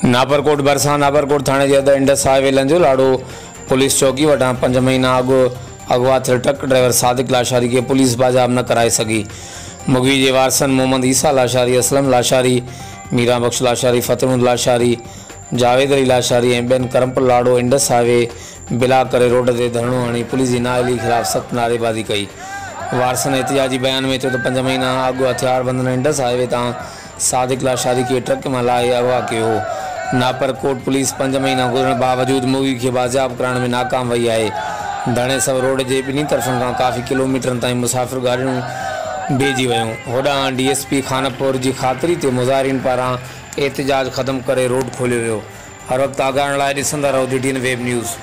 नापरकोट भरसा नापरकोट थाने जे अंदर Indus highway लंजो लाड़ो police चौकी वटां 5 महीना अॻु अगवा थियल ट्रक ड्राइवर सादिक लाशारी के पुलिस बाजाब न कराए सघी। मुगी जे वारसन मोहम्मद ईसा लाशारी, असलम लाशारी, मीरा बख्श लाशारी, फतेहमुद लाशारी, जावेद अली लाशारी ऐं ॿियनि करमपुर लाड़ो इंडस हाईवे बिला करे रोड ते धरणो हणी पुलिस जी नाअहली ख़िलाफ़ सख़्त नारेबाज़ी कई। वारसन एहतिजाजी बयान में चयो त 5 महीना अॻु हथियारबंद इंडस हाईवे तां सादिक लाशारी के ट्रक में लाए अगवा कयो हो। नापरकोट पुलिस 5 महीना गुज़रण बावजूद मुगी के बाज़ाब करण में नाकाम वही है। धरणे सब रोड के ॿिन्ही तरफ़नि खां काफ़ी किलोमीटर ताईं मुसाफ़िर गाड़ियूं बीहजी वयूं। होॾां DSP खानपुर की ख़ातिरी ते मुज़ाहिरीन पारां एहतिजाज ख़त्म करे रोड खोलियो वियो। हर वक्त आगाहण लाइ ॾिसंदा रहो DTN वेब न्यूज़।